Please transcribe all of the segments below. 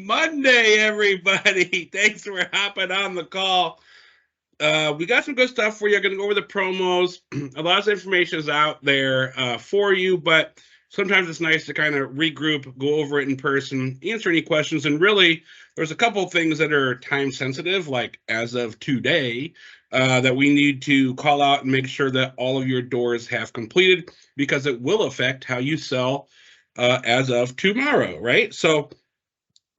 Monday, everybody. Thanks for hopping on the call. We got some good stuff for you. I'm going to go over the promos. A lot of information is out there for you, but sometimes it's nice to kind of regroup, go over it in person, answer any questions. And really, there's a couple of things that are time sensitive, like as of today, that we need to call out and make sure that all of your doors have completed, because it will affect how you sell as of tomorrow, right? So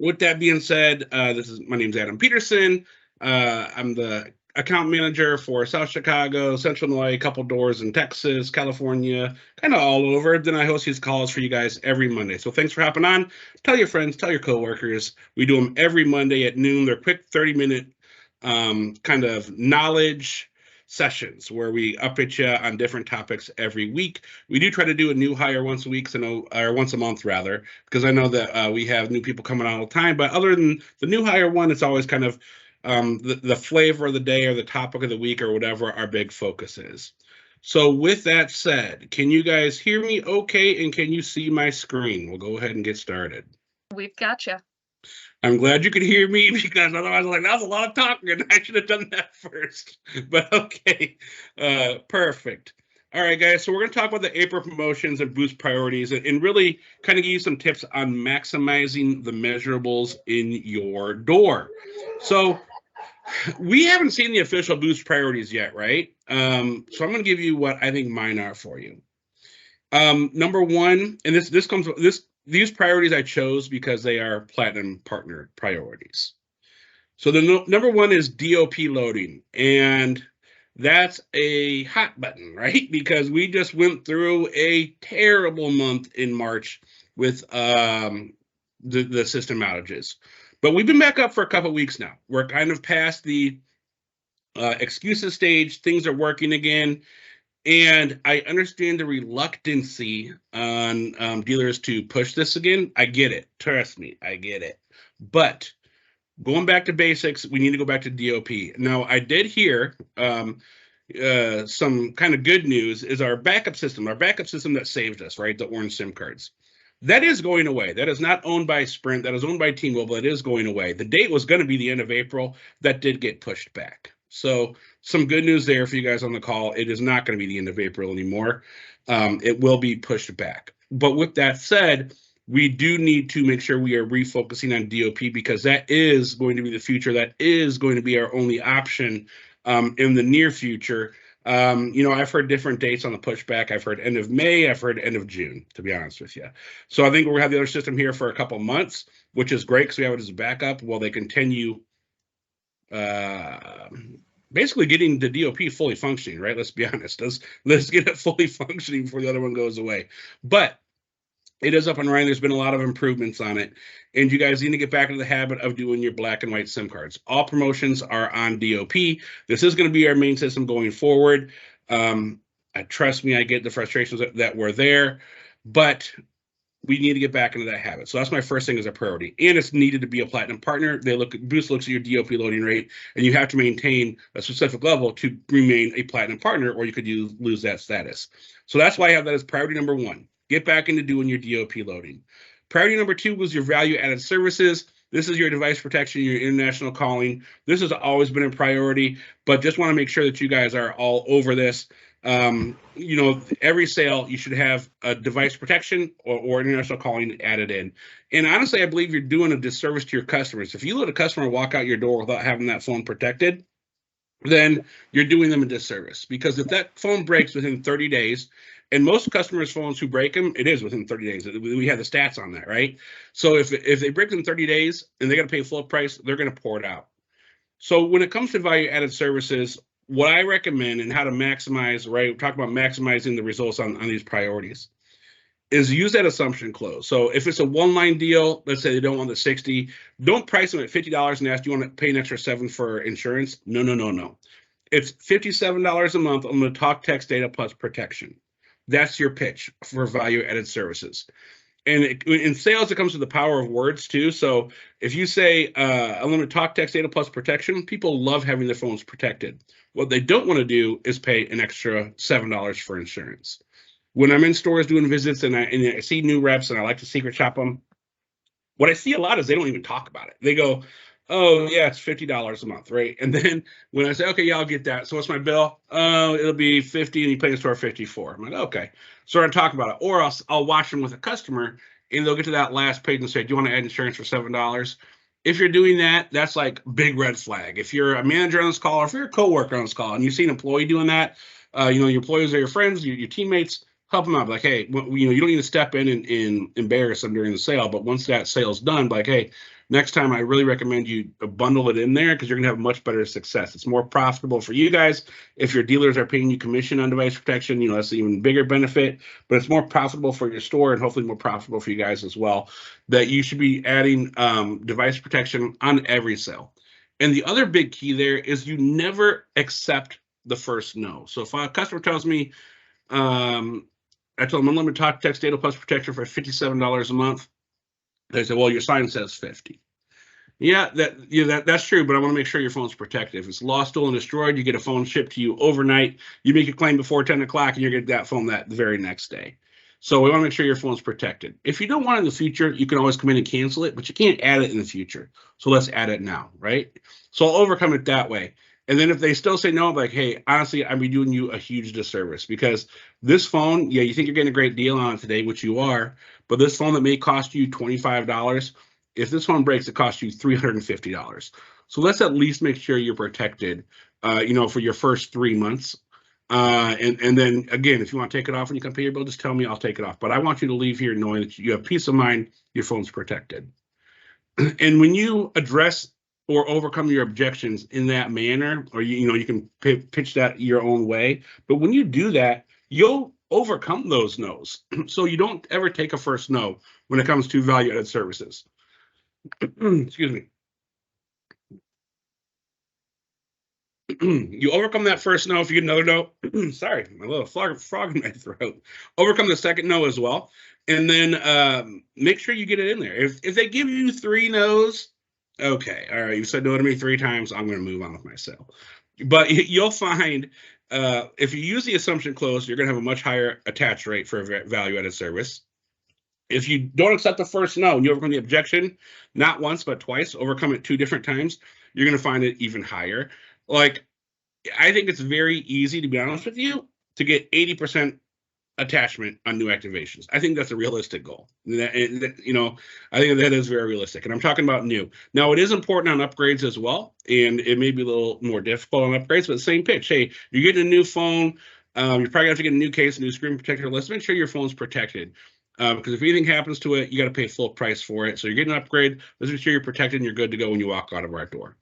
with that being said, my name's Adam Peterson. I'm the account manager for South Chicago, Central Illinois, a couple doors in Texas, California, kind of all over. Then I host these calls for you guys every Monday. So thanks for hopping on. Tell your friends, tell your coworkers. We do them every Monday at noon. They're quick 30-minute kind of knowledge sessions where we update you on different topics every week. We do try to do a new hire once a week, or once a month rather, because I know that we have new people coming on all the time. But other than the new hire one, it's always kind of the flavor of the day or the topic of the week or whatever our big focus is. So with that said, can you guys hear me okay, and can you see my screen? We'll go ahead and get started. We've got you. I'm glad you could hear me, because otherwise I'm like, that was a lot of talking and I should have done that first. But okay, perfect. All right, guys, so we're going to talk about the April promotions and boost priorities, and really kind of give you some tips on maximizing the measurables in your door. So we haven't seen the official boost priorities yet, right? So I'm going to give you what I think mine are for you. Number one, and these priorities I chose because they are platinum partner priorities. So the number one is DOP loading, and that's a hot button, right? Because we just went through a terrible month in March with the system outages. But we've been back up for a couple of weeks now. We're kind of past the excuses stage. Things are working again. And I understand the reluctancy on dealers to push this again. I get it. Trust me, I get it. But going back to basics, we need to go back to DOP. Now, I did hear some kind of good news is our backup system that saved us, right? The orange SIM cards. That is going away. That is not owned by Sprint. That is owned by T-Mobile. It is going away. The date was going to be the end of April. That did get pushed back. So some good news there for you guys on the call. It is not going to be the end of April anymore. It will be pushed back. But with that said, we do need to make sure we are refocusing on DOP, because that is going to be the future. That is going to be our only option in the near future. I've heard different dates on the pushback. I've heard end of May. I've heard end of June, to be honest with you. So I think we're going to have the other system here for a couple of months, which is great because we have it as a backup while they continue basically getting the DOP fully functioning, right? Let's be honest. Let's get it fully functioning before the other one goes away. But it is up and running. There's been a lot of improvements on it. And you guys need to get back into the habit of doing your black and white SIM cards. All promotions are on DOP. This is going to be our main system going forward. Trust me, I get the frustrations that were there, but we need to get back into that habit. So that's my first thing as a priority. And it's needed to be a platinum partner. Boost looks at your DOP loading rate, and you have to maintain a specific level to remain a platinum partner, or you could lose that status. So that's why I have that as priority number one. Get back into doing your DOP loading. Priority number two was your value-added services. This is your device protection, your international calling. This has always been a priority, but just want to make sure that you guys are all over this. Every sale, you should have a device protection or international calling added in. And honestly, I believe you're doing a disservice to your customers. If you let a customer walk out your door without having that phone protected, then you're doing them a disservice. Because if that phone breaks within 30 days, and most customers' phones who break them, it is within 30 days. We have the stats on that, right? So if they break in 30 days and they got to pay full price, they're going to pour it out. So when it comes to value-added services, what I recommend and how to maximize, right? We talk about maximizing the results on these priorities, is use that assumption close. So if it's a one-line deal, let's say they don't want the 60, don't price them at $50 and ask, do you want to pay an extra $7 for insurance? No. It's $57 a month on the talk, text, data plus protection. That's your pitch for value-added services. And in sales, it comes to the power of words too. So if you say unlimited talk, text, data plus protection, people love having their phones protected. What they don't want to do is pay an extra $7 for insurance. When I'm in stores doing visits and I see new reps and I like to secret shop them, What I see a lot is they don't even talk about it. They go, oh, yeah, it's $50 a month, right? And then when I say, okay, yeah, I'll get that. So what's my bill? Oh, it'll be 50 and you pay the store 54. I'm like, okay. So I'm talking about it. Or I'll watch them with a customer and they'll get to that last page and say, do you want to add insurance for $7? If you're doing that, that's like big red flag. If you're a manager on this call, or if you're a coworker on this call and you see an employee doing that, your employees are your friends, your teammates, help them out. Like, hey, you don't need to step in and embarrass them during the sale, but once that sale's done, like, hey, next time I really recommend you bundle it in there because you're going to have much better success. It's more profitable for you guys. If your dealers are paying you commission on device protection, that's an even bigger benefit, but it's more profitable for your store and hopefully more profitable for you guys as well, that you should be adding device protection on every sale. And the other big key there is you never accept the first no. So if a customer tells me, I told them unlimited talk, text, data plus protection for $57 a month. They said, well, your sign says 50. Yeah, that's true, but I want to make sure your phone's protected. If it's lost, stolen, destroyed, you get a phone shipped to you overnight. You make a claim before 10 o'clock, and you're going to get that phone the very next day. So we want to make sure your phone's protected. If you don't want it in the future, you can always come in and cancel it, but you can't add it in the future. So let's add it now, right? So I'll overcome it that way. And then if they still say no, I'm like, hey, honestly, I'd be doing you a huge disservice because this phone, yeah, you think you're getting a great deal on it today, which you are, but this phone that may cost you $25, if this phone breaks, it costs you $350. So let's at least make sure you're protected, for your first 3 months. And then again, if you want to take it off and you can pay your bill, just tell me, I'll take it off. But I want you to leave here knowing that you have peace of mind, your phone's protected. And when you address or overcome your objections in that manner, or you can pitch that your own way. But when you do that, you'll overcome those no's. So you don't ever take a first no when it comes to value-added services. Excuse me. You overcome that first no. If you get another no, sorry, my little frog in my throat. Overcome the second no as well, and then make sure you get it in there. If they give you 3 no's, okay, all right, you said no to me 3 times, I'm going to move on with my sale. But you'll find if you use the assumption close, you're going to have a much higher attach rate for a value-added service. If you don't accept the first no and you overcome the objection, not once, but twice, overcome it 2 different times, you're going to find it even higher. Like, I think it's very easy, to be honest with you, to get 80% attachment on new activations. I think that's a realistic goal. I think that is very realistic. And I'm talking about new. Now, it is important on upgrades as well. And it may be a little more difficult on upgrades, but same pitch. Hey, you're getting a new phone. You're probably going to have to get a new case, a new screen protector. Let's make sure your phone's protected. Because if anything happens to it, you got to pay full price for it. So you're getting an upgrade. Let's make sure you're protected and you're good to go when you walk out of our door.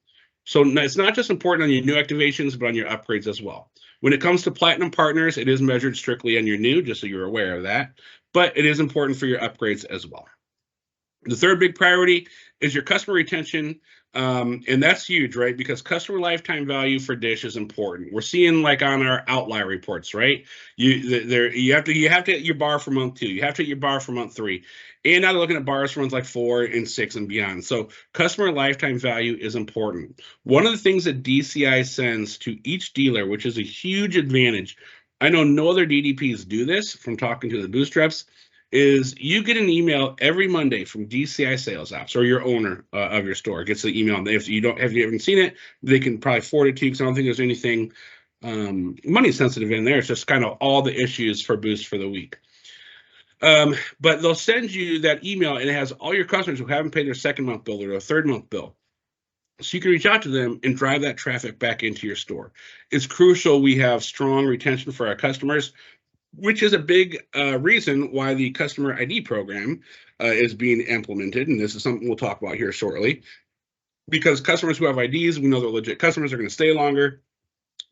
So it's not just important on your new activations, but on your upgrades as well. When it comes to platinum partners, it is measured strictly on your new, just so you're aware of that. But it is important for your upgrades as well. The third big priority is your customer retention. And that's huge, right? Because customer lifetime value for Dish is important. We're seeing, like, on our outlier reports, right? You have to hit your bar for month 2. You have to hit your bar for month 3. And now they're looking at bars for months like 4 and 6 and beyond. So customer lifetime value is important. One of the things that DCI sends to each dealer, which is a huge advantage, I know no other DDPs do this from talking to the boost reps, is you get an email every Monday from DCI sales ops, or your owner of your store gets the email. And if you haven't seen it, they can probably forward it to you, because I don't think there's anything money sensitive in there. It's just kind of all the issues for boost for the week. But they'll send you that email, and it has all your customers who haven't paid their 2nd month bill or their 3rd month bill. So you can reach out to them and drive that traffic back into your store. It's crucial we have strong retention for our customers, which is a big reason why the customer ID program is being implemented. And this is something we'll talk about here shortly, because customers who have IDs, we know they're legit customers, are going to stay longer.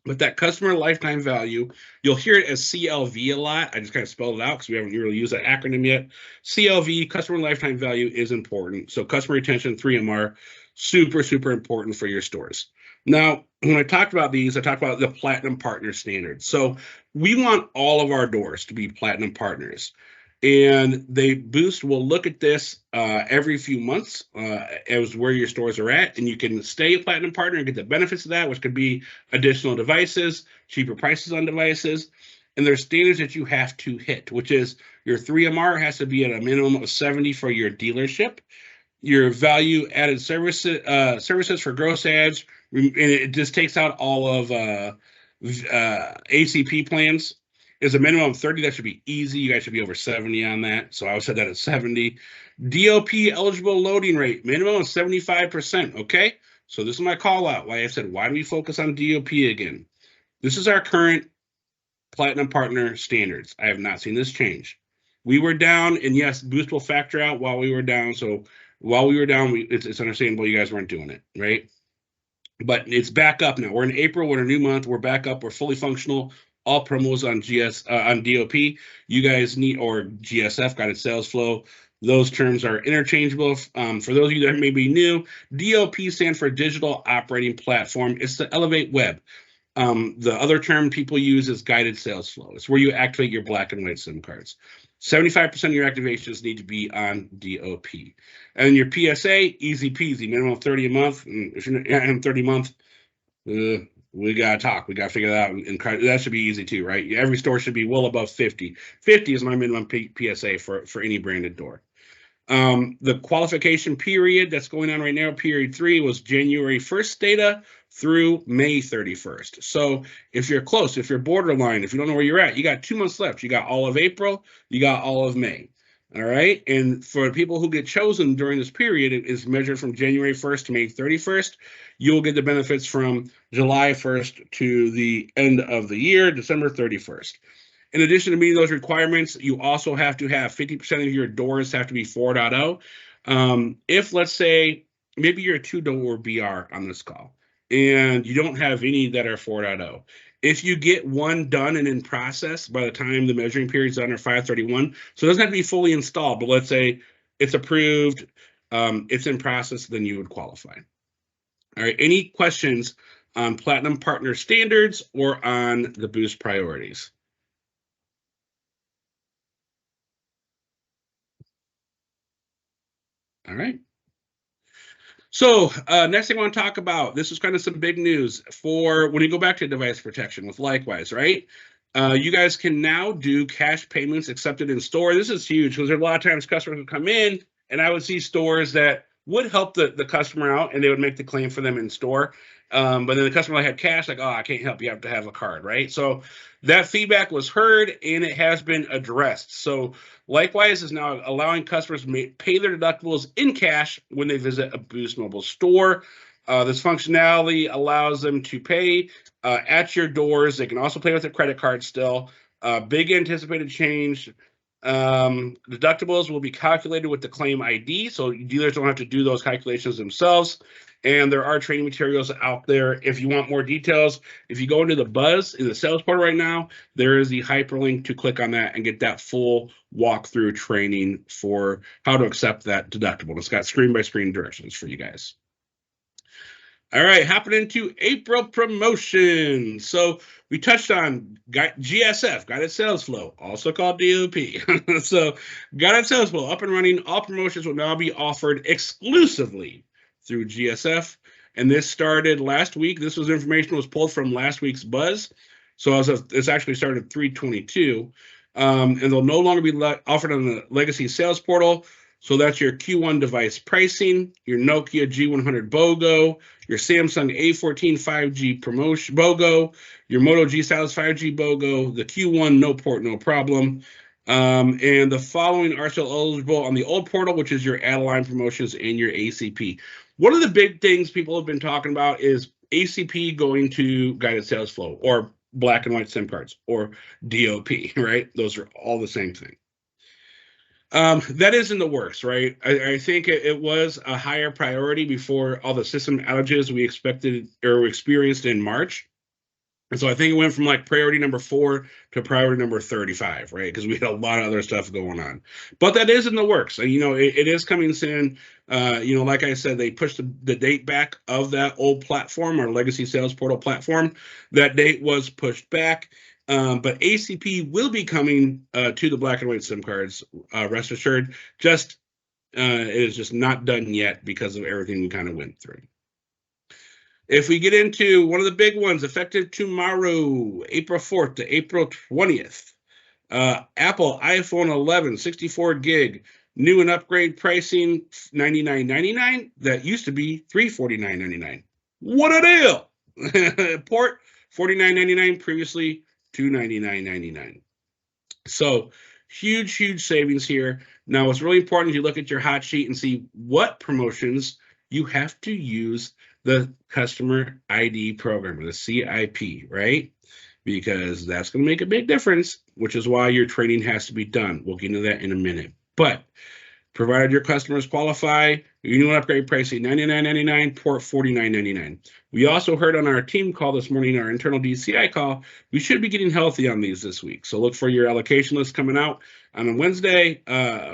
But that customer lifetime value, you'll hear it as CLV a lot. I just kind of spelled it out because we haven't really used that acronym yet. CLV, customer lifetime value, is important. So customer retention, 3MR, super, super important for your stores. Now, when I talked about these, I talked about the platinum partner standard. So we want all of our doors to be platinum partners. And Boost will look at this every few months as where your stores are at, and you can stay a platinum partner and get the benefits of that, which could be additional devices, cheaper prices on devices. And there's standards that you have to hit, which is your 3MR has to be at a minimum of 70 for your dealership. your value added services for gross ads, and it just takes out all of ACP plans. Is a minimum of 30. That should be easy. You guys should be over 70 on that. So I would set that at 70. DOP eligible loading rate, minimum of 75%. Okay. So this is my call out. Like I said, why do we focus on DOP again? This is our current Platinum Partner standards. I have not seen this change. We were down, and yes, Boost will factor out while we were down. So while we were down, it's understandable you guys weren't doing it, right? But it's back up now. We're in April. We're in a new month. We're back up. We're fully functional. All promos on DOP. You guys need, or GSF, guided sales flow. Those terms are interchangeable. For those of you that may be new, DOP stands for Digital Operating Platform. It's the Elevate Web. The other term people use is guided sales flow. It's where you activate your black and white SIM cards. 75% of your activations need to be on DOP. And your PSA, easy peasy, minimum of 30 a month. And if you're not in 30 a month, we got to talk. We got to figure that out. And that should be easy too, right? Every store should be well above 50. 50 is my minimum PSA for any branded door. The qualification period that's going on right now, period 3, was January 1st data through May 31st. So if you're close, if you're borderline, if you don't know where you're at, you got 2 months left. You got all of April, you got all of May. All right. And for people who get chosen during this period, it is measured from January 1st to May 31st. You'll get the benefits from July 1st to the end of the year, December 31st. In addition to meeting those requirements, you also have to have 50% of your doors have to be 4.0. If, let's say, maybe you're a 2-door BR on this call, and you don't have any that are 4.0. If you get one done and in process by the time the measuring period is under 531, so it doesn't have to be fully installed, but let's say it's approved, it's in process, then you would qualify. All right, any questions on Platinum Partner standards or on the Boost priorities? All right. So next thing I want to talk about, this is kind of some big news for when you go back to device protection with Likewise, right? You guys can now do cash payments accepted in store. This is huge because there are a lot of times customers would come in and I would see stores that would help the customer out and they would make the claim for them in store. But then the customer had cash, like, oh, I can't help you, have to have a card, right? So that feedback was heard and it has been addressed. So Likewise is now allowing customers to pay their deductibles in cash when they visit a Boost Mobile store. This functionality allows them to pay at your doors. They can also pay with a credit card still. Big anticipated change. Deductibles will be calculated with the claim ID, so dealers don't have to do those calculations themselves. And there are training materials out there. If you want more details, if you go into the Buzz in the sales portal right now, there is the hyperlink to click on that and get that full walkthrough training for how to accept that deductible. It's got screen-by-screen directions for you guys. All right, hopping into April promotion. So we touched on GSF, Guided Sales Flow, also called DOP. So Guided Sales Flow up and running. All promotions will now be offered exclusively through GSF. And this started last week. This was information was pulled from last week's Buzz. So it's actually started 3/22. And they'll no longer be offered on the Legacy Sales Portal. So that's your Q1 device pricing, your Nokia G100 BOGO, your Samsung A14 5G promotion BOGO, your Moto G Stylus 5G BOGO, the Q1 no port, no problem. And the following are still eligible on the old portal, which is your add-a-line promotions and your ACP. One of the big things people have been talking about is ACP going to guided sales flow or black and white SIM cards or DOP, right? Those are all the same thing. That is in the works, right? I think it was a higher priority before all the system outages we expected or experienced in March. And so I think it went from like priority number 4 to priority number 35, right? Because we had a lot of other stuff going on. But that is in the works. And, it is coming soon. Like I said, they pushed the date back of that old platform, our Legacy Sales Portal platform. That date was pushed back. But ACP will be coming to the black and white SIM cards, rest assured. It is just not done yet because of everything we kind of went through. If we get into one of the big ones, effective tomorrow, April 4th to April 20th, Apple iPhone 11, 64 gig, New and upgrade pricing, $99.99. That used to be $349.99. What a deal! Port, $49.99, previously $299.99. So huge savings here. Now, what's really important is you look at your hot sheet and see what promotions you have to use the customer ID program, or the CIP, right? Because that's going to make a big difference, which is why your training has to be done. We'll get into that in a minute. But provided your customers qualify, your new upgrade pricing $99.99, port $49.99. We also heard on our team call this morning, our internal DCI call, we should be getting healthy on these this week. So look for your allocation list coming out on a Wednesday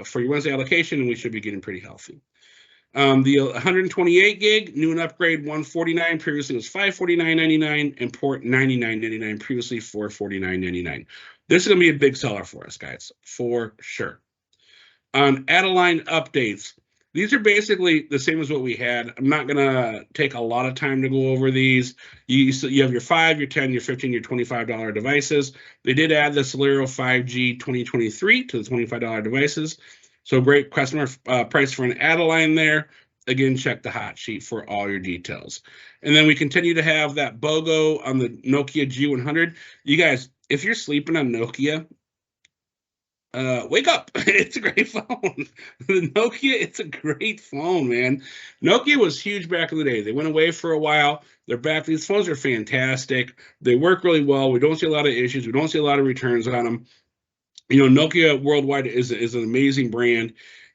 for your Wednesday allocation, and we should be getting pretty healthy. The 128 gig, new and upgrade $149, previously was $549.99, and port $99.99, previously $449.99. This is going to be a big seller for us, guys, for sure. On add-a-line updates, these are basically the same as what we had. I'm not going to take a lot of time to go over these. You have your 5, your 10, your 15, your $25 devices. They did add the Celero 5G 2023 to the $25 devices. So great customer price for an add-a-line there. Again, check the hot sheet for all your details. And then we continue to have that BOGO on the Nokia G100. You guys, if you're sleeping on Nokia, wake up. It's a great phone. The Nokia, it's a great phone, man. Nokia was huge back in the day. They went away for a while. They're back. These phones are fantastic. They work really well. We don't see a lot of issues. We don't see a lot of returns on them. You know, Nokia worldwide is an amazing brand.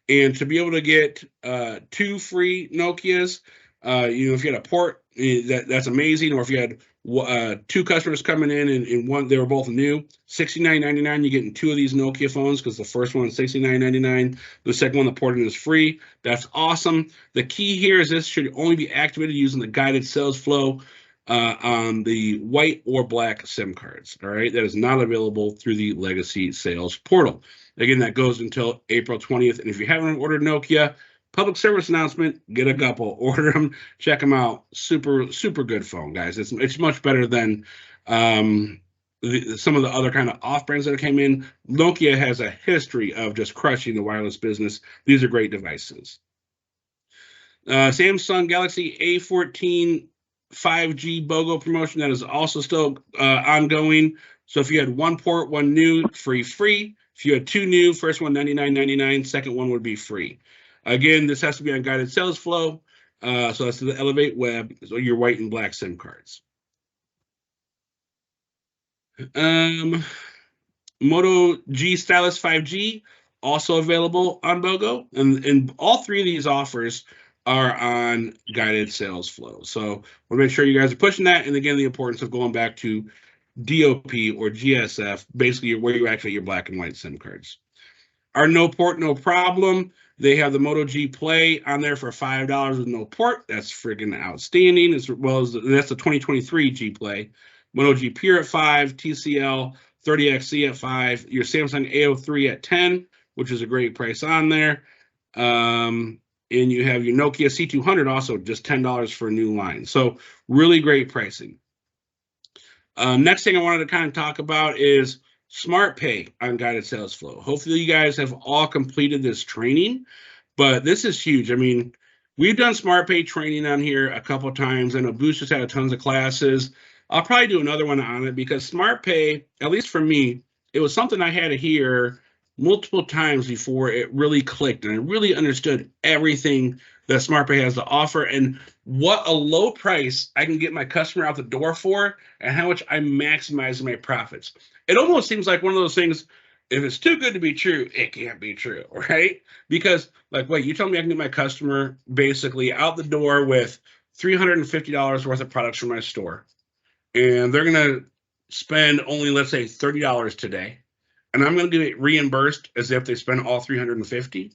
And to be able to get 2 free Nokias, you know, if you had a port, that's amazing. Or if you had 2 customers coming in and one, they were both new, $69.99, you're getting 2 of these Nokia phones, because the first one is $69.99. The second one, the port in, is free. That's awesome. The key here is this should only be activated using the guided sales flow on the white or black SIM cards. All right, that is not available through the legacy sales portal. Again, that goes until April 20th. And if you haven't ordered Nokia, public service announcement, get a couple, order them, check them out. Super good phone, guys. It's much better than some of the other kind of off brands that came in. Nokia has a history of just crushing the wireless business. These are great devices. Samsung Galaxy A14 5G BOGO promotion, that is also still ongoing. So if you had 1 port, 1 new, free. If you had 2 new, first one $99.99, second one would be free. Again, this has to be on guided sales flow. So that's the Elevate Web, so your white and black SIM cards. Moto G Stylus 5G, also available on BOGO. And all 3 of these offers are on guided sales flow. So we'll make sure you guys are pushing that. And again, the importance of going back to DOP or GSF, basically where you activate your black and white SIM cards. Our no port, no problem. They have the Moto G Play on there for $5 with no port. That's friggin' outstanding, as well as that's the 2023 G Play. Moto G Pure at $5, TCL 30XC at $5, your Samsung A03 at $10, which is a great price on there. And you have your Nokia C200 also just $10 for a new line. So really great pricing. Next thing I wanted to kind of talk about is Smart Pay on guided sales flow. Hopefully you guys have all completed this training, but this is huge. I mean, we've done Smart Pay training on here a couple of times. I know Boost has had tons of classes. I'll probably do another one on it, because Smart Pay, at least for me, it was something I had to hear multiple times before it really clicked, and I really understood everything that SmartPay has to offer and what a low price I can get my customer out the door for, and how much I'm maximizing my profits. It almost seems like one of those things, if it's too good to be true, it can't be true, right? Because, like, wait, you tell me I can get my customer basically out the door with $350 worth of products from my store, and they're going to spend only, let's say, $30 today, and I'm going to get reimbursed as if they spent all $350?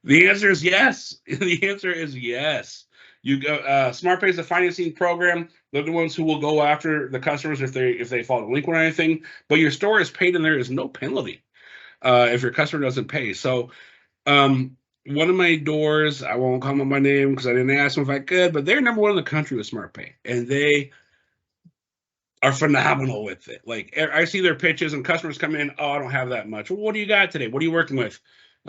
The answer is yes. The answer is yes. You go. SmartPay is a financing program. They're the ones who will go after the customers if they fall delinquent or anything. But your store is paid, and there is no penalty if your customer doesn't pay. So one of my doors, I won't call them by name because I didn't ask them if I could, but they're number 1 in the country with SmartPay, and they are phenomenal with it. Like, I see their pitches and customers come in, oh, I don't have that much. Well, what do you got today? What are you working with?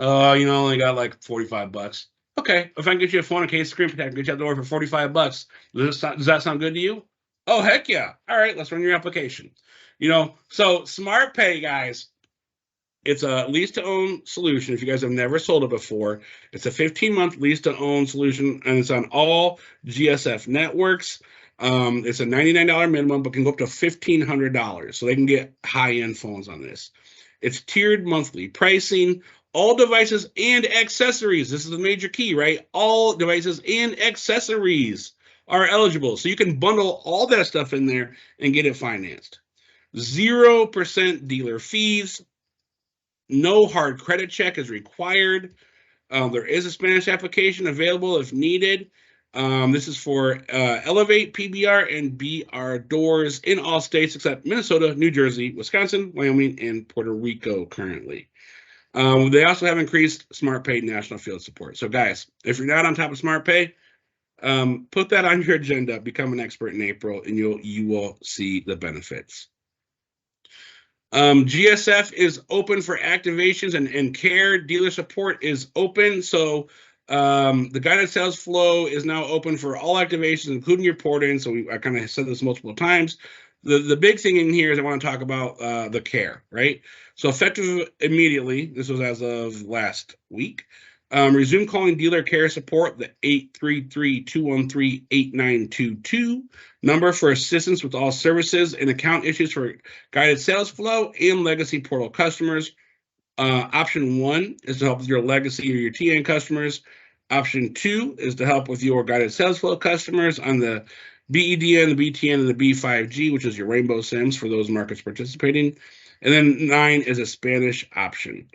Oh, you know, only got like 45 bucks. Okay, if I can get you a phone and case screen protector, get you out the door for 45 bucks, does that sound good to you? Oh, heck yeah. All right, let's run your application. You know, so Smart Pay, guys, it's a lease to own solution. If you guys have never sold it before, it's a 15-month lease to own solution, and it's on all GSF networks. It's a $99 minimum, but can go up to $1,500. So they can get high-end phones on this. It's tiered monthly pricing, all devices and accessories. This is the major key, right? All devices and accessories are eligible. So you can bundle all that stuff in there and get it financed. 0% dealer fees. No hard credit check is required. There is a Spanish application available if needed. This is for Elevate, PBR, and BR doors in all states except Minnesota, New Jersey, Wisconsin, Wyoming, and Puerto Rico currently. They also have increased SmartPay national field support. So guys, if you're not on top of SmartPay, put that on your agenda, become an expert in April, and you will see the benefits. GSF is open for activations and care. Dealer support is open. So the guided sales flow is now open for all activations, including your port-in. So I kind of said this multiple times. The big thing in here is I want to talk about the care, right? So effective immediately, this was as of last week, resume calling dealer care support, the 833-213-8922 number for assistance with all services and account issues for guided sales flow and legacy portal customers. Option 1 is to help with your legacy or your TN customers. Option 2 is to help with your guided sales flow customers on the BEDN, the BTN, and the B5G, which is your rainbow SIMs for those markets participating. And then 9 is a Spanish option.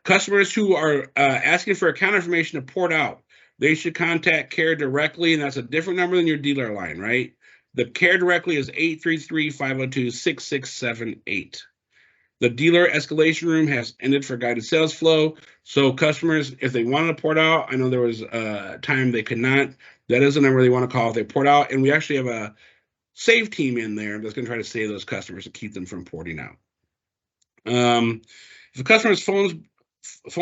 Customers who are asking for account information to port out, they should contact CARE directly, and that's a different number than your dealer line, right? The CARE directly is 833-502-6678. The dealer escalation room has ended for guided sales flow. So customers, if they wanted to port out, I know there was a time they could not. That is the number they want to call if they port out. And we actually have a save team in there that's going to try to save those customers and keep them from porting out. If the customer's phone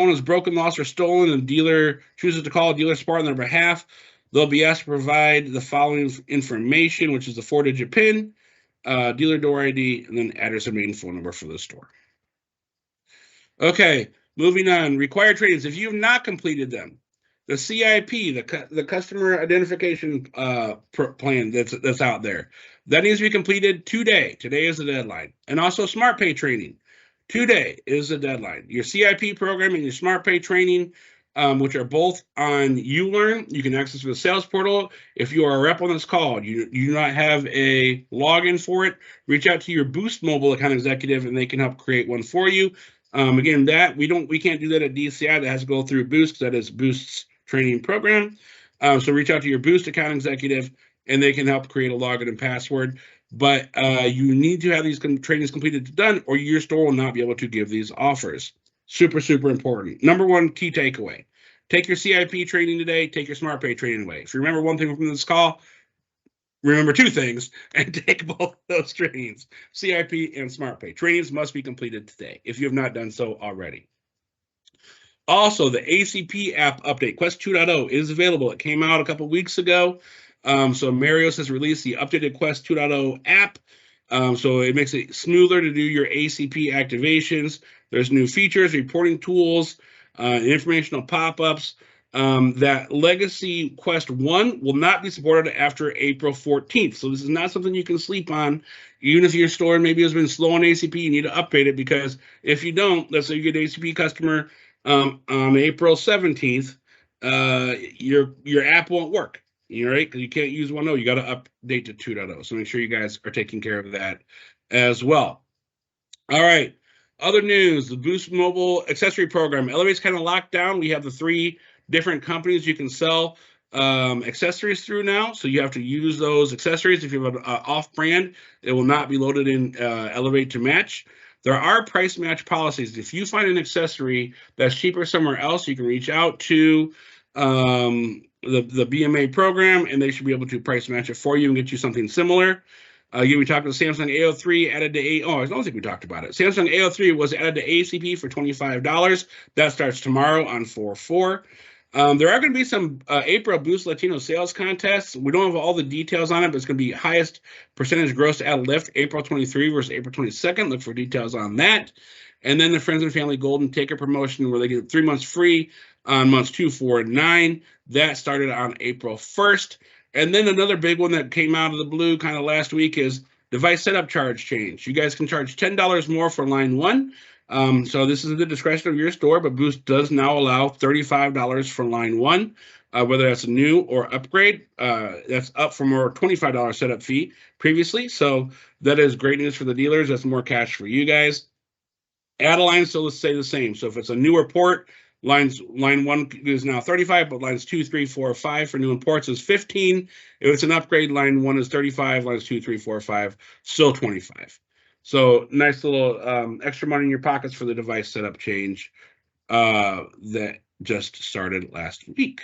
is broken, lost, or stolen, and the dealer chooses to call dealer support on their behalf, they'll be asked to provide the following information, which is the 4-digit PIN, dealer door ID, and then address and main phone number for the store. Okay, moving on. Required trainings. If you have not completed them, the CIP, the customer identification plan that's out there, that needs to be completed today. Today is the deadline. And also SmartPay training. Today is the deadline. Your CIP program and your SmartPay training, which are both on ULearn, you can access the sales portal. If you are a rep on this call, you do not have a login for it, reach out to your Boost mobile account executive and they can help create one for you. Again, we can't do that at DCI. That has to go through Boost, because that is Boost's training program. So reach out to your Boost account executive and they can help create a login and password. But you need to have these trainings completed done, or your store will not be able to give these offers. Super, super important. Number one key takeaway. Take your CIP training today. Take your SmartPay training away. If you remember one thing from this call, remember two things and take both those trainings. CIP and SmartPay. Trainings must be completed today if you have not done so already. Also, the ACP app update, Quest 2.0, is available. It came out a couple weeks ago. So Marios has released the updated Quest 2.0 app. So it makes it smoother to do your ACP activations. There's new features, reporting tools, informational pop-ups. That Legacy Quest 1 will not be supported after April 14th. So this is not something you can sleep on. Even if your store maybe has been slow on ACP, you need to upgrade it, because if you don't, let's say you get an ACP customer on April 17th, your app won't work. All right, because you can't use 1.0. You got to update to 2.0. So make sure you guys are taking care of that as well. All right. Other news, the Boost Mobile Accessory Program. Elevate's kind of locked down. We have the 3 different companies you can sell accessories through now. So you have to use those accessories. If you have an off-brand, it will not be loaded in Elevate to match. There are price match policies. If you find an accessory that's cheaper somewhere else, you can reach out to the BMA program, and they should be able to price match it for you and get you something similar. Yeah, we talked about Samsung A03 added to I don't think we talked about it. Samsung A03 was added to ACP for $25. That starts tomorrow on 4/4. There are going to be some April Boost Latino sales contests. We don't have all the details on it, but it's going to be highest percentage gross at lift April 23 versus April 22nd. Look for details on that. And then the Friends and Family Golden Ticket promotion where they get 3 months free on months 2, 4, and 9. That started on April 1st. And then another big one that came out of the blue kind of last week is device setup charge change. You guys can charge $10 more for line 1. So this is at the discretion of your store, but Boost does now allow $35 for line 1, whether that's a new or upgrade. That's up from our $25 setup fee previously. So that is great news for the dealers. That's more cash for you guys. Add a line, so let's say the same. So if it's a newer port, line 1 is now 35, but lines 2, 3, 4, 5 for new ports is 15. If it's an upgrade, line 1 is 35, lines 2, 3, 4, 5, still 25. So nice little extra money in your pockets for the device setup change that just started last week.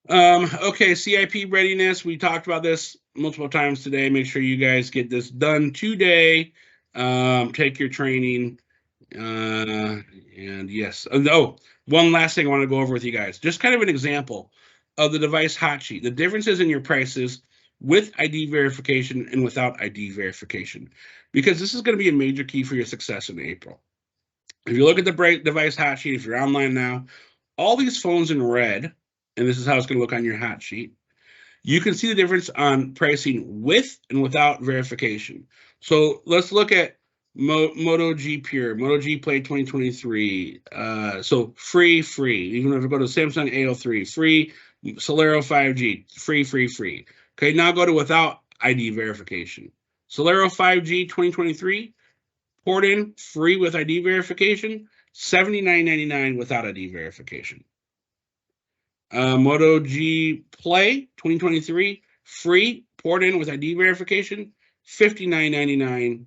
Okay, CIP readiness. We talked about this multiple times today. Make sure you guys get this done today. Take your training. And yes. Oh, one last thing I want to go over with you guys. Just kind of an example of the device hot sheet. The differences in your prices with ID verification and without ID verification. Because this is going to be a major key for your success in April. If you look at the device hot sheet, if you're online now, all these phones in red, and this is how it's going to look on your hot sheet, you can see the difference on pricing with and without verification. So let's look at Moto G Pure, Moto G Play 2023. So free. Even if you go to Samsung A03, free. Solero 5G, free. Okay, now go to without ID verification. Solero 5G 2023, port in, free with ID verification, $79.99 without ID verification. Moto G Play 2023, free, port in with ID verification, $59.99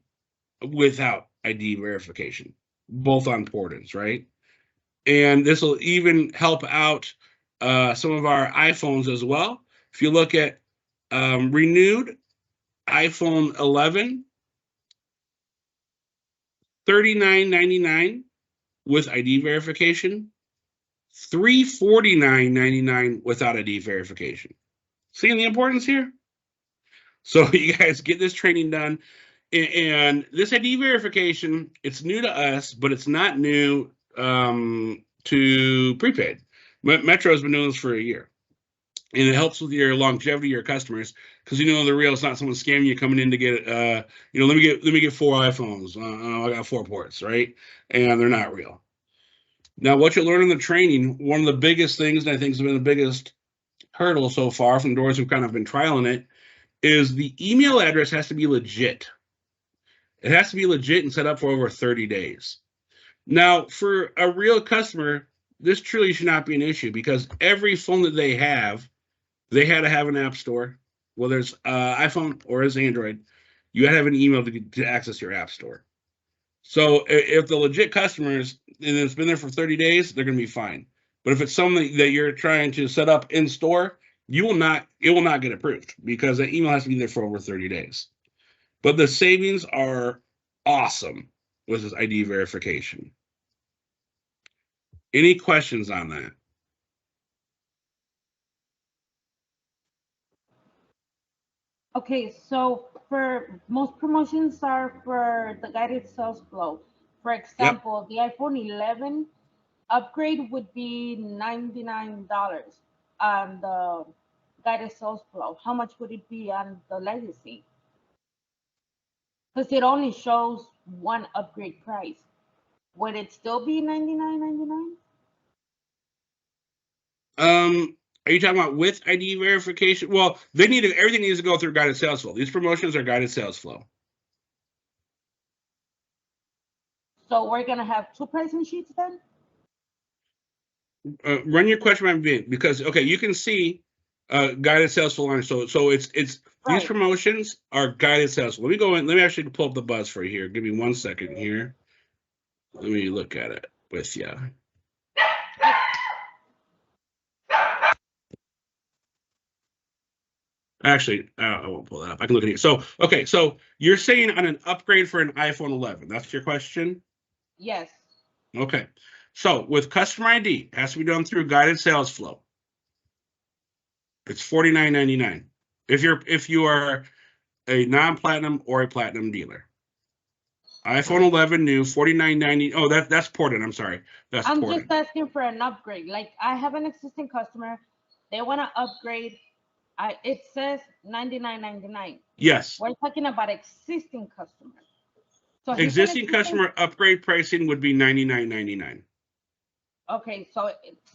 without ID verification, both on port-ins, right? And this will even help out some of our iPhones as well. If you look at renewed iPhone 11, $39.99 with ID verification, $349.99 without ID verification. Seeing the importance here? So you guys get this training done. And this ID verification, it's new to us, but it's not new to prepaid. Metro has been doing this for a year. And it helps with your longevity of your customers because you know the real. It's not someone scamming you coming in to get let me get 4 iPhones. I got 4 ports, right? And they're not real. Now, what you learn in the training, one of the biggest things, and I think has been the biggest hurdle so far from doors who've kind of been trialing it, is the email address has to be legit. It has to be legit and set up for over 30 days. Now, for a real customer, this truly should not be an issue because every phone that they had to have an app store, whether it's iPhone or it's Android. You had to have an email to access your app store. So if the legit customers, and it's been there for 30 days, they're going to be fine. But if it's something that you're trying to set up in store, it will not get approved because the email has to be there for over 30 days. But the savings are awesome with this ID verification. Any questions on that? Okay, so for most promotions are for the guided sales flow. For example, the iPhone 11 upgrade would be $99 on the guided sales flow. How much would it be on the legacy? Because it only shows one upgrade price. Would it still be $99.99? Are you talking about with ID verification? Well, everything needs to go through guided sales flow. These promotions are guided sales flow. So we're gonna have 2 pricing sheets then? Run your question by me because you can see guided sales flow line. So it's right. These promotions are guided sales flow. Let me go in. Let me actually pull up the buzz for you here. Give me 1 second here. Let me look at it with you. Actually, I won't pull that up. I can look at it. So, okay, so you're saying on an upgrade for an iPhone 11. That's your question? Yes. Okay. So with customer ID, it has to be done through guided sales flow. It's $49.99. If you are a non-platinum or a platinum dealer. iPhone 11 new, $49.90. Oh, that's ported. I'm sorry. That's I'm ported. just asking for an upgrade. Like I have an existing customer, they want to upgrade. It says $99.99. Yes. We're talking about existing customers. So Existing customer upgrade pricing would be $99.99. Okay, so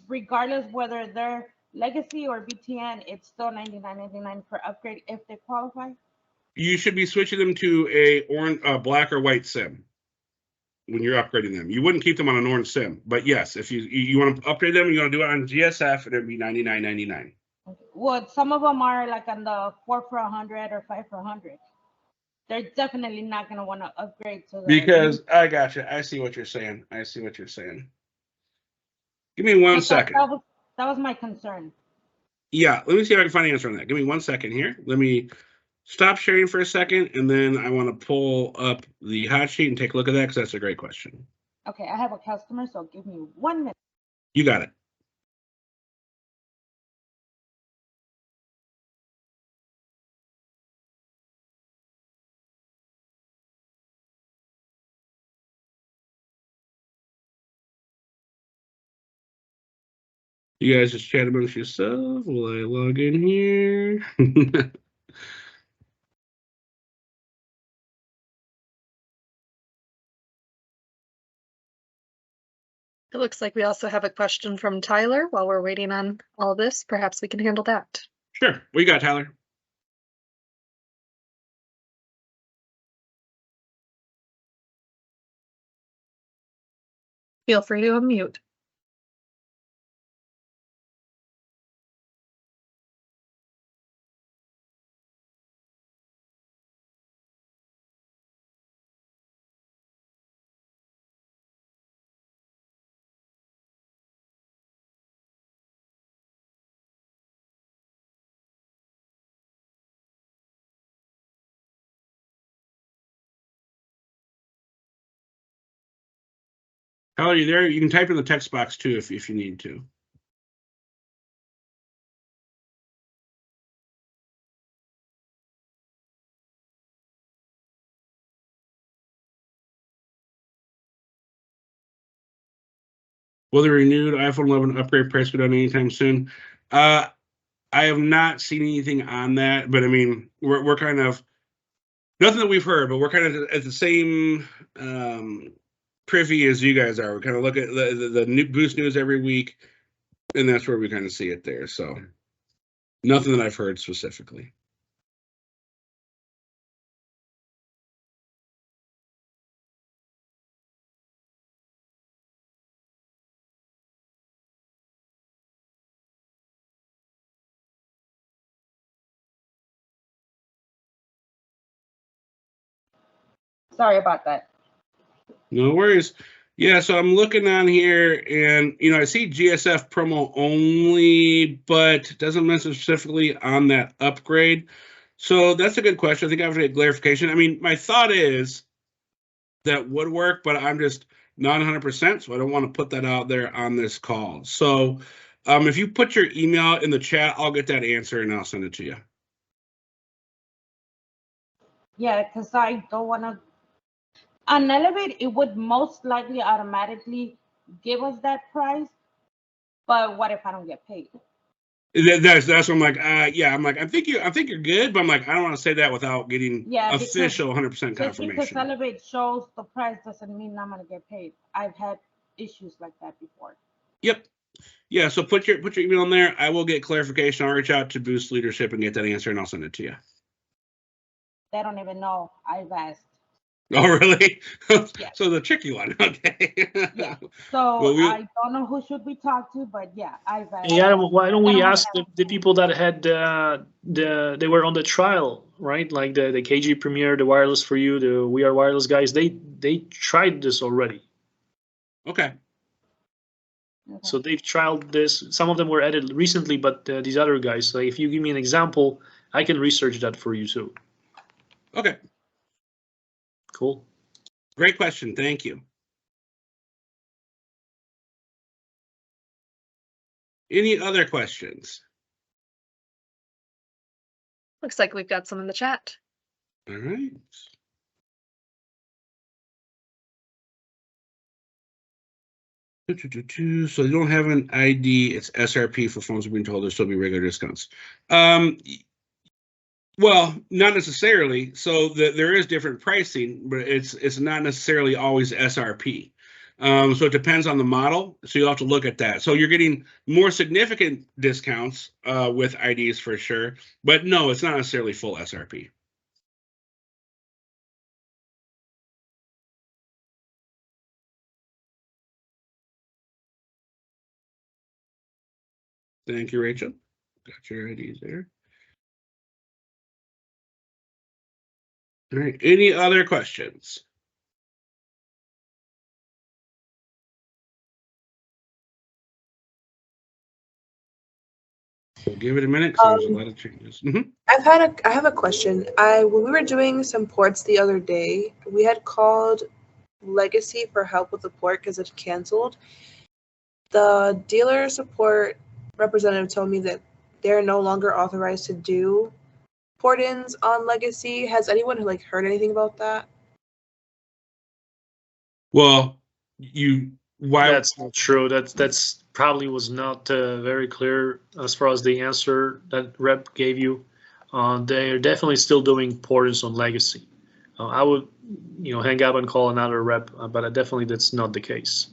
regardless whether they're legacy or BTN, it's still $99.99 per upgrade if they qualify. You should be switching them to a black or white SIM when you're upgrading them. You wouldn't keep them on an orange SIM, but yes, if you want to upgrade them, you want to do it on GSF, it'd be $99.99. Okay. Well, some of them are like on the 4 for 100 or 5 for 100. They're definitely not gonna want to upgrade to the. Because I got you. I see what you're saying. Give me one second. That was my concern. Yeah, let me see if I can find an answer on that. Give me 1 second here. Let me stop sharing for a second, and then I want to pull up the hot sheet and take a look at that because that's a great question. Okay, I have a customer, so give me 1 minute. You got it. You guys just chat amongst yourselves while I log in here. It looks like we also have a question from Tyler while we're waiting on all this. Perhaps we can handle that. Sure. What you got, Tyler? Feel free to unmute. Tyler, you there? You can type in the text box too if you need to. Will the renewed iPhone 11 upgrade price go down anytime soon? I have not seen anything on that, but I mean, we're kind of nothing that we've heard, but we're kind of at the same privy as you guys are. We kind of look at the new Boost news every week, and that's where we kind of see it there. So nothing that I've heard specifically. Sorry about that. No worries. Yeah, so I'm looking on here, and I see GSF promo only, but it doesn't mention specifically on that upgrade. So that's a good question. I think I have to get clarification. I mean, my thought is that would work, but I'm just not 100%, so I don't want to put that out there on this call. So if you put your email in the chat, I'll get that answer and I'll send it to you. Yeah, because I don't want to. On Elevate, it would most likely automatically give us that price, but what if I don't get paid? That's what I'm like. Yeah, I'm like, I think you're good, but I'm like, I don't want to say that without getting official 100% confirmation. Just because Elevate shows the price doesn't mean I'm gonna get paid. I've had issues like that before. Yep. Yeah. So put your email in there. I will get clarification. I'll reach out to Boost leadership and get that answer, and I'll send it to you. They don't even know I've asked. Oh, really? Yes. So the tricky one. Okay. Yeah. So I don't know who should we talk to, but yeah, I've asked. Yeah, why don't we ask the people that had they were on the trial, right? Like the KG Premier, the Wireless for You, the We Are Wireless guys. They tried this already. Okay. So they've trialed this. Some of them were added recently, but these other guys, like if you give me an example, I can research that for you too. Okay. Cool. Great question. Thank you. Any other questions? Looks like we've got some in the chat. All right. So you don't have an ID, it's SRP for phones being told there'll still be regular discounts. Well, not necessarily. So there is different pricing, but it's not necessarily always SRP. So it depends on the model. So you'll have to look at that. So you're getting more significant discounts with IDs for sure, but no, it's not necessarily full SRP. Thank you, Rachel. Got your IDs there. All right. Any other questions? We'll give it a minute because there's a lot of changes. I have a question. When we were doing some ports the other day, we had called Legacy for help with the port because it canceled. The dealer support representative told me that they're no longer authorized to do port-ins on Legacy. Has anyone heard anything about that? Well, why? That's not true. That's probably was not very clear as far as the answer that rep gave you. They're definitely still doing port-ins on Legacy. I would, hang up and call another rep, but definitely that's not the case.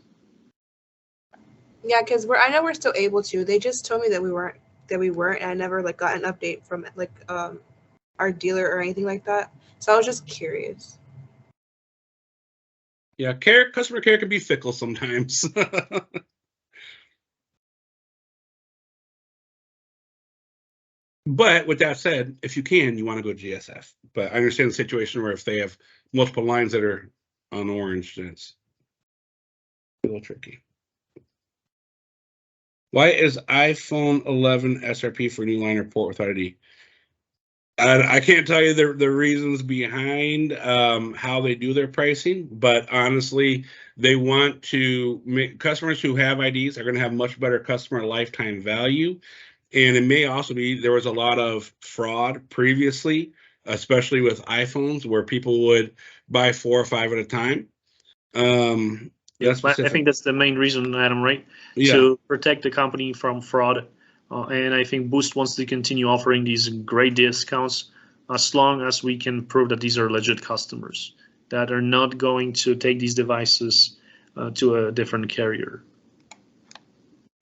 Yeah, because I know we're still able to. They just told me that we weren't, and I never got an update from our dealer or anything like that. So I was just curious. Yeah, customer care can be fickle sometimes. But with that said, if you can, you want to go GSF. But I understand the situation where if they have multiple lines that are on orange, then it's a little tricky. Why is iPhone 11 SRP for new line report without ID? I can't tell you the reasons behind how they do their pricing, but honestly, they want to make customers who have IDs are going to have much better customer lifetime value. And it may also be there was a lot of fraud previously, especially with iPhones, where people would buy 4 or 5 at a time. I think that's the main reason, Adam, right? Yeah. To protect the company from fraud. And I think Boost wants to continue offering these great discounts as long as we can prove that these are legit customers that are not going to take these devices to a different carrier.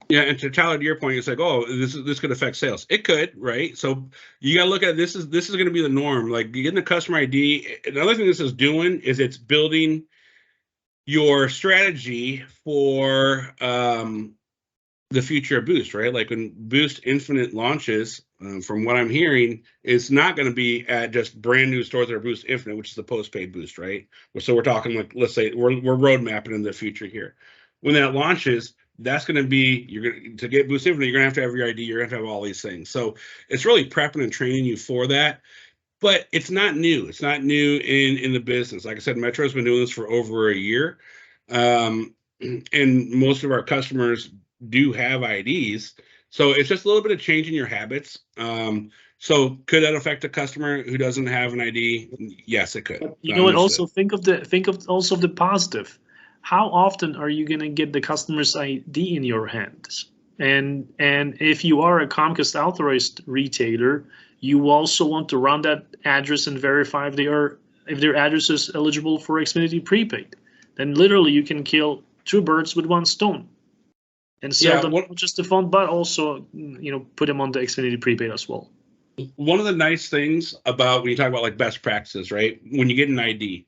Yeah, and to Tyler, to your point, it's oh, this could affect sales. It could, right? So you got to look at this is going to be the norm. Like getting the customer ID. Another thing this is doing is it's building your strategy for the future of Boost, right? Like when Boost Infinite launches, from what I'm hearing, it's not going to be at just brand new stores that are Boost Infinite, which is the postpaid Boost, right? So we're talking let's say we're road mapping in the future here. When that launches, that's going to be to get Boost Infinite, you're going to have your ID, you're going to have all these things. So it's really prepping and training you for that. But it's not new. It's not new in the business. Like I said, Metro's been doing this for over a year, and most of our customers do have IDs. So it's just a little bit of changing your habits. So could that affect a customer who doesn't have an ID? Yes, it could. You know what? Also think of the positive. How often are you going to get the customer's ID in your hands? And if you are a Comcast authorized retailer, you also want to run that address and verify if their address is eligible for Xfinity prepaid. Then literally you can kill 2 birds with 1 stone and sell them not just the phone, but also put them on the Xfinity prepaid as well. One of the nice things about when you talk about best practices, right? When you get an ID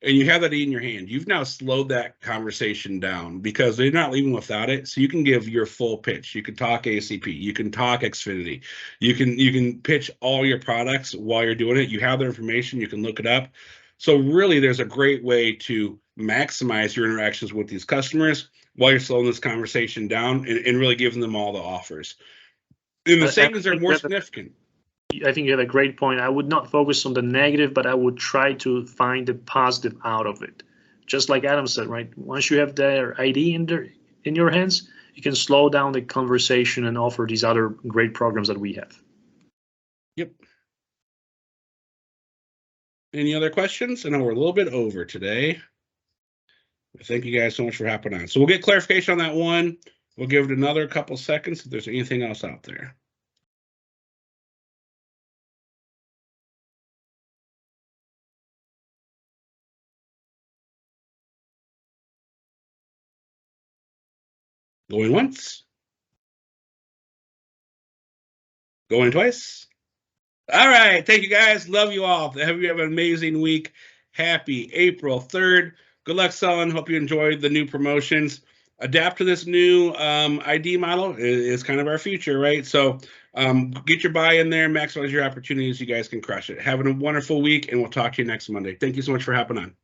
and you have that ID in your hand, you've now slowed that conversation down because they're not leaving without it. So you can give your full pitch. You can talk ACP. You can talk Xfinity. You can pitch all your products while you're doing it. You have their information. You can look it up. So really, there's a great way to maximize your interactions with these customers while you're slowing this conversation down and really giving them all the offers. And the savings are more significant. I think you had a great point. I would not focus on the negative, but I would try to find the positive out of it. Just like Adam said, right? Once you have their ID in your hands, you can slow down the conversation and offer these other great programs that we have. Yep. Any other questions? I know we're a little bit over today. Thank you guys so much for hopping on. So we'll get clarification on that one. We'll give it another couple seconds if there's anything else out there. Going once. Going twice. All right. Thank you guys. Love you all. Have you have an amazing week. Happy April 3rd. Good luck selling. Hope you enjoyed the new promotions. Adapt to this new ID model is kind of our future, right? So get your buy in there, maximize your opportunities. You guys can crush it. Having a wonderful week, and we'll talk to you next Monday. Thank you so much for hopping on.